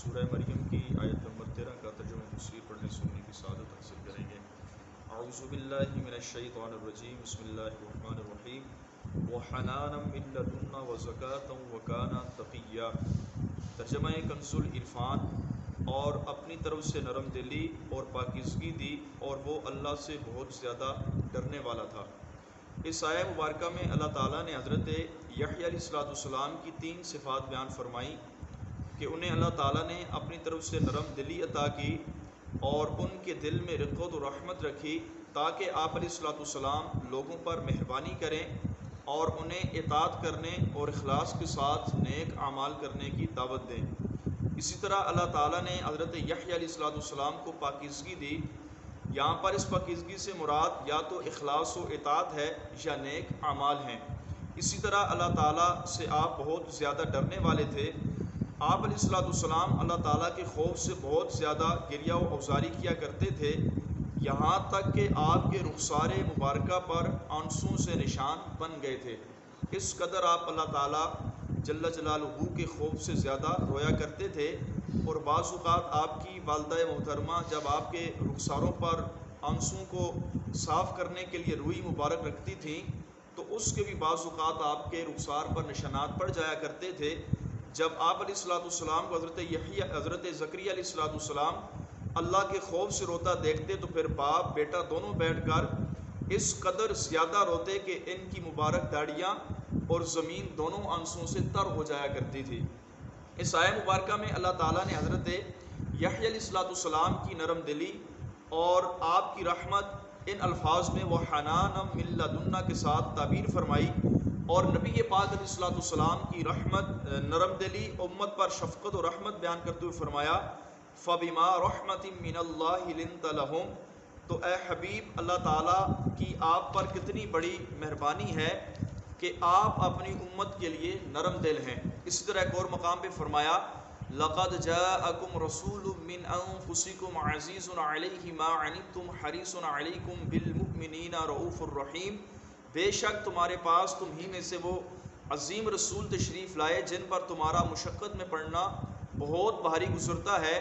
سورہ مریم کی آیت نمبر 13 کا ترجمہ تفسیر پڑھنے سننے کی سعادت حاصل کریں گے۔ اعوذ باللہ من الشیطان الرجیم، بسم اللہ الرحمن الرحیم۔ وحنانا من لدنا وزکاة وکانا تقیا۔ ترجمہ کنز العرفان، اور اپنی طرف سے نرم دلی اور پاکیزگی دی، اور وہ اللہ سے بہت زیادہ ڈرنے والا تھا۔ اس آیہ مبارکہ میں اللہ تعالیٰ نے حضرت یحییٰ علیہ السلام کی 3 صفات بیان فرمائی کہ انہیں اللہ تعالیٰ نے اپنی طرف سے نرم دلی عطا کی اور ان کے دل میں رقت و رحمت رکھی تاکہ آپ علیہ السلام لوگوں پر مہربانی کریں اور انہیں اطاعت کرنے اور اخلاص کے ساتھ نیک اعمال کرنے کی دعوت دیں۔ اسی طرح اللہ تعالیٰ نے حضرت یحییٰ علیہ السلام کو پاکیزگی دی۔ یہاں پر اس پاکیزگی سے مراد یا تو اخلاص و اطاعت ہے یا نیک اعمال ہیں۔ اسی طرح اللہ تعالیٰ سے آپ بہت زیادہ ڈرنے والے تھے۔ آپ علیہ السلام اللہ تعالیٰ کے خوف سے بہت زیادہ گریہ و اوزاری کیا کرتے تھے، یہاں تک کہ آپ کے رخسار مبارکہ پر آنسوں سے نشان بن گئے تھے۔ اس قدر آپ اللہ تعالیٰ جل جلالہ کے خوف سے زیادہ رویا کرتے تھے، اور بعض اوقات آپ کی والدہ محترمہ جب آپ کے رخساروں پر آنسوں کو صاف کرنے کے لیے روئی مبارک رکھتی تھیں تو اس کے بھی بعض اوقات آپ کے رخسار پر نشانات پڑ جایا کرتے تھے۔ جب آپ علیہ السلام کو حضرت زکریا علیہ السلام اللہ کے خوف سے روتا دیکھتے تو پھر باپ بیٹا دونوں بیٹھ کر اس قدر زیادہ روتے کہ ان کی مبارک داڑیاں اور زمین دونوں آنسوں سے تر ہو جایا کرتی تھی۔ اس آیہ مبارکہ میں اللہ تعالیٰ نے حضرت یحییٰ علیہ السلام کی نرم دلی اور آپ کی رحمت ان الفاظ میں وحنانا من لدنا کے ساتھ تعبیر فرمائی، اور نبی پاک علیہ السلام کی رحمت نرم دلی امت پر شفقت و رحمت بیان کرتے ہوئے فرمایا فَبِمَا رَحْمَةٍ مِّنَ اللَّهِ لِنْتَ لَهُمْ، تو اے حبیب اللہ تعالیٰ کی آپ پر کتنی بڑی مہربانی ہے کہ آپ اپنی امت کے لیے نرم دل ہیں۔ اسی طرح ایک اور مقام پہ فرمایا لَقَدْ جَاءَكُمْ رَسُولٌ مِّنْ أَنفُسِكُمْ عَزِيزٌ عَلَيْهِ مَا عَنِتُّمْ حَرِيصٌ عَلَيْكُمْ بِالْمُؤْمِنِينَ رَءُوفٌ رَحِيمٌ، بے شک تمہارے پاس تم ہی میں سے وہ عظیم رسول تشریف لائے جن پر تمہارا مشقت میں پڑنا بہت بھاری گزرتا ہے،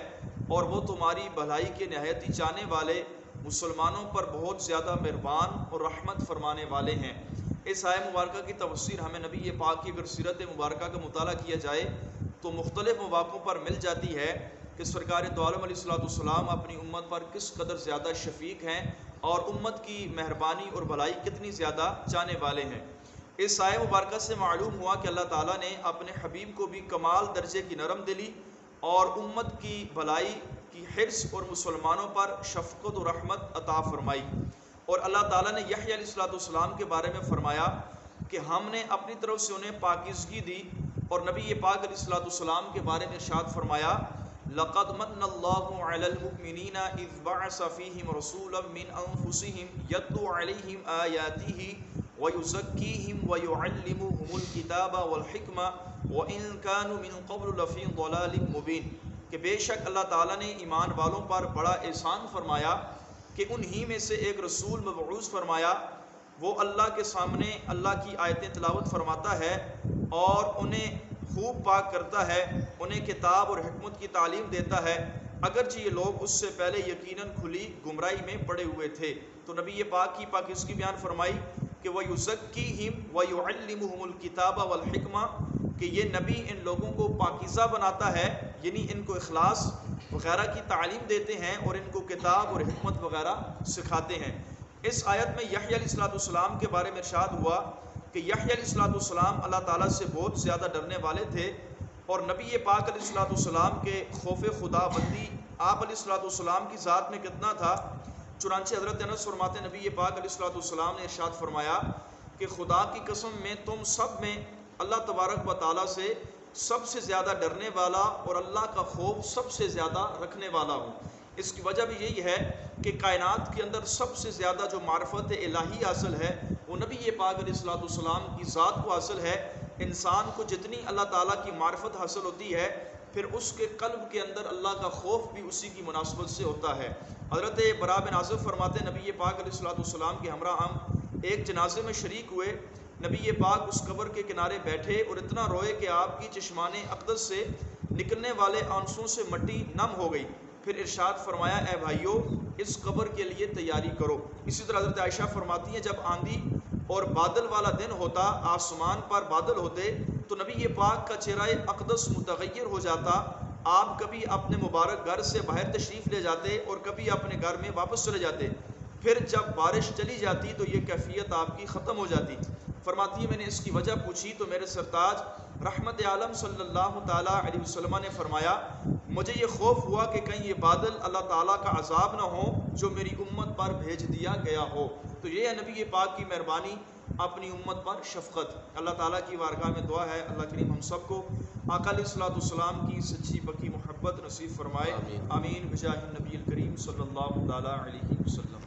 اور وہ تمہاری بھلائی کے نہایت ہی چاہنے والے، مسلمانوں پر بہت زیادہ مہربان اور رحمت فرمانے والے ہیں۔ اس آیہ مبارکہ کی تفسیر ہمیں نبی پاک کی اگر سیرت مبارکہ کا مطالعہ کیا جائے تو مختلف مواقعوں پر مل جاتی ہے کہ سرکار دو عالم علیہ السلام اپنی امت پر کس قدر زیادہ شفیق ہیں اور امت کی مہربانی اور بھلائی کتنی زیادہ چاہنے والے ہیں۔ اس آیہ مبارکہ سے معلوم ہوا کہ اللہ تعالیٰ نے اپنے حبیب کو بھی کمال درجے کی نرم دلی اور امت کی بھلائی کی حرص اور مسلمانوں پر شفقت و رحمت عطا فرمائی۔ اور اللہ تعالیٰ نے یحییٰ علیہ السلام کے بارے میں فرمایا کہ ہم نے اپنی طرف سے انہیں پاکیزگی دی، اور نبی پاک علیہ السلام کے بارے میں ارشاد فرمایا لَقَدْ مَنَّ اللَّهُ عَلَى الْمُؤْمِنِينَ إِذْ بَعَثَ فِيهِمْ رَسُولًا مِّنْ أَنفُسِهِمْ يَتْلُو عَلَيْهِمْ آيَاتِهِ وَيُزَكِّيهِمْ وَيُعَلِّمُهُمُ الْكِتَابَ وَالْحِكْمَةَ وَإِن كَانُوا مِن قَبْلُ لَفِي ضَلَالٍ مُّبِينٍ، کہ بے شک اللہ تعالیٰ نے ایمان والوں پر بڑا احسان فرمایا کہ انہی میں سے ایک رسول مبعوث فرمایا، وہ اللہ کے سامنے اللہ کی آیتیں تلاوت فرماتا ہے اور انہیں خوب پاک کرتا ہے، انہیں کتاب اور حکمت کی تعلیم دیتا ہے، اگرچہ یہ لوگ اس سے پہلے یقیناً کھلی گمراہی میں پڑے ہوئے تھے۔ تو نبی پاک کی پاکیزگی بیان فرمائی کہ وَيُزَكِّيهِمْ وَيُعَلِّمُهُمُ الْكِتَابَ وَالْحِكْمَةَ، کہ یہ نبی ان لوگوں کو پاکیزہ بناتا ہے، یعنی ان کو اخلاص وغیرہ کی تعلیم دیتے ہیں اور ان کو کتاب اور حکمت وغیرہ سکھاتے ہیں۔ اس آیت میں یحییٰ علیہ السلام کے بارے میں ارشاد ہوا کہ یحییٰ علیہ السلام اللہ تعالیٰ سے بہت زیادہ ڈرنے والے تھے، اور نبی پاک علیہ السلام کے خوف خدا بندی آپ علیہ السلام کی ذات میں کتنا تھا۔ چنانچہ حضرت انس فرماتے ہیں نبی پاک علیہ السلام نے ارشاد فرمایا کہ خدا کی قسم میں تم سب میں اللہ تبارک و تعالیٰ سے سب سے زیادہ ڈرنے والا اور اللہ کا خوف سب سے زیادہ رکھنے والا ہوں۔ اس کی وجہ بھی یہی ہے کہ کائنات کے اندر سب سے زیادہ جو معرفت الہی حاصل ہے وہ نبی پاک علیہ السلام کی ذات کو حاصل ہے۔ انسان کو جتنی اللہ تعالیٰ کی معرفت حاصل ہوتی ہے پھر اس کے قلب کے اندر اللہ کا خوف بھی اسی کی مناسبت سے ہوتا ہے۔ حضرت براء بن عازب فرماتے ہیں نبی پاک علیہ السلام کے ہمراہ ہم ایک جنازے میں شریک ہوئے، نبی پاک اس قبر کے کنارے بیٹھے اور اتنا روئے کہ آپ کی چشمان اقدس سے نکلنے والے آنسوں سے مٹی نم ہو گئی۔ پھر ارشاد فرمایا اے بھائیو اس قبر کے لیے تیاری کرو۔ اسی طرح حضرت عائشہ فرماتی ہیں جب آندھی اور بادل والا دن ہوتا، آسمان پر بادل ہوتے تو نبی پاک کا چہرہ اقدس متغیر ہو جاتا۔ آپ کبھی اپنے مبارک گھر سے باہر تشریف لے جاتے اور کبھی اپنے گھر میں واپس چلے جاتے۔ پھر جب بارش چلی جاتی تو یہ کیفیت آپ کی ختم ہو جاتی۔ فرماتی ہے میں نے اس کی وجہ پوچھی تو میرے سرتاج رحمت عالم صلی اللہ تعالیٰ علیہ وسلم نے فرمایا مجھے یہ خوف ہوا کہ کہیں یہ بادل اللہ تعالیٰ کا عذاب نہ ہو جو میری امت پر بھیج دیا گیا ہو۔ تو یہ ہے نبی پاک کی مہربانی، اپنی امت پر شفقت۔ اللہ تعالیٰ کی بارگاہ میں دعا ہے اللہ کریم ہم سب کو آقا علیہ الصلوۃ والسلام کی سچی پکی محبت نصیب فرمائے، آمین بجاہ النبی الکریم صلی اللہ تعالیٰ علیہ وسلم۔